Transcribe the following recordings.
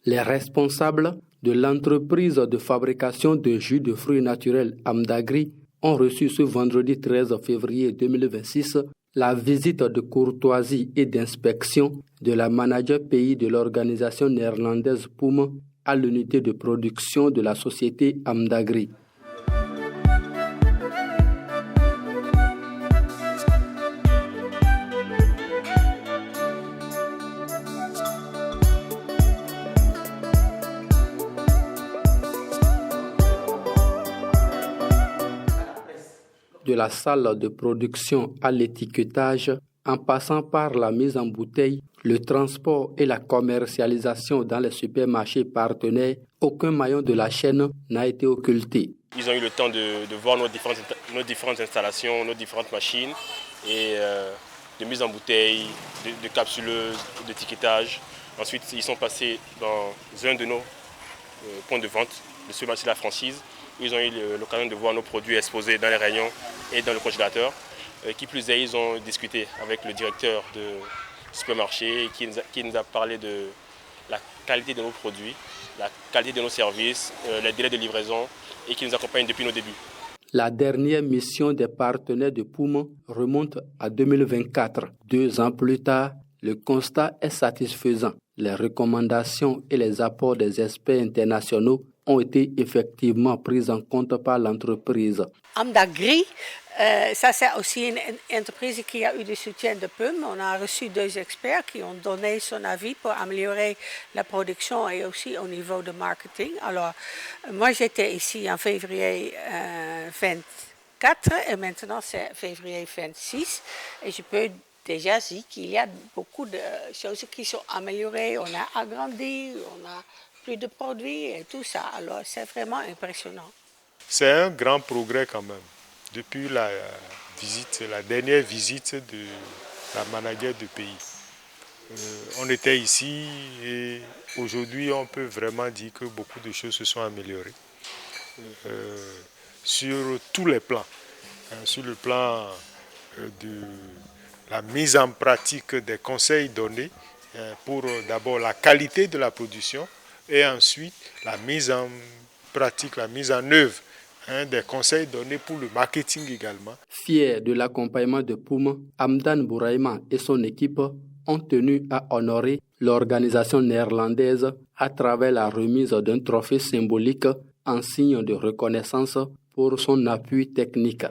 Les responsables de l'entreprise de fabrication de jus de fruits naturels Amdagri ont reçu ce vendredi 13 février 2026 la visite de courtoisie et d'inspection de la manager pays de l'organisation néerlandaise POUM à l'unité de production de la société Amdagri. De la salle de production à l'étiquetage, en passant par la mise en bouteille, le transport et la commercialisation dans les supermarchés partenaires, aucun maillon de la chaîne n'a été occulté. Ils ont eu le temps de voir nos différentes installations, nos différentes machines et de mise en bouteille, de capsuleuses, d'étiquetage. Ensuite, ils sont passés dans un de nos points de vente, le supermarché La Franchise. Ils ont eu l'occasion de voir nos produits exposés dans les rayons et dans le congélateur. Qui plus est, ils ont discuté avec le directeur du supermarché qui nous a parlé de la qualité de nos produits, la qualité de nos services, les délais de livraison et qui nous accompagne depuis nos débuts. La dernière mission des partenaires de POUM remonte à 2024. 2 ans plus tard, le constat est satisfaisant. Les recommandations et les apports des experts internationaux ont été effectivement prises en compte par l'entreprise. Amdagri, ça c'est aussi une entreprise qui a eu du soutien de POUM. On a reçu 2 experts qui ont donné son avis pour améliorer la production et aussi au niveau de marketing. Alors, moi j'étais ici en février 24 et maintenant c'est février 26 et je peux déjà dire qu'il y a beaucoup de choses qui sont améliorées. On a agrandi, on a plus de produits et tout ça. Alors c'est vraiment impressionnant. C'est un grand progrès quand même. Depuis la dernière visite de la manager du pays. On était ici et aujourd'hui on peut vraiment dire que beaucoup de choses se sont améliorées. Sur tous les plans. Sur le plan de la mise en pratique des conseils donnés pour d'abord la qualité de la production et ensuite la mise en pratique, la mise en œuvre des conseils donnés pour le marketing également. Fiers de l'accompagnement de POUM, Amdan Bouraïma et son équipe ont tenu à honorer l'organisation néerlandaise à travers la remise d'un trophée symbolique en signe de reconnaissance pour son appui technique.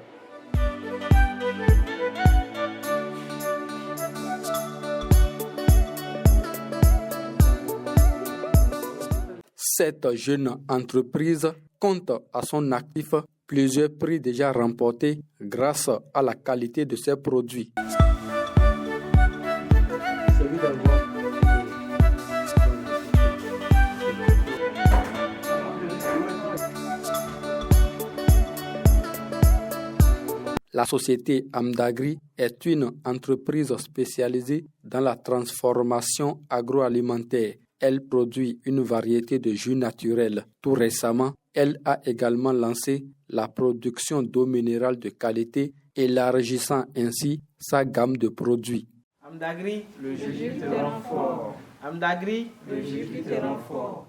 Cette jeune entreprise compte à son actif plusieurs prix déjà remportés grâce à la qualité de ses produits. La société Amdagri est une entreprise spécialisée dans la transformation agroalimentaire. Elle produit une variété de jus naturels. Tout récemment, elle a également lancé la production d'eau minérale de qualité, élargissant ainsi sa gamme de produits. Amdagri, le jus qui te rend fort. Amdagri, le jus qui te rend fort.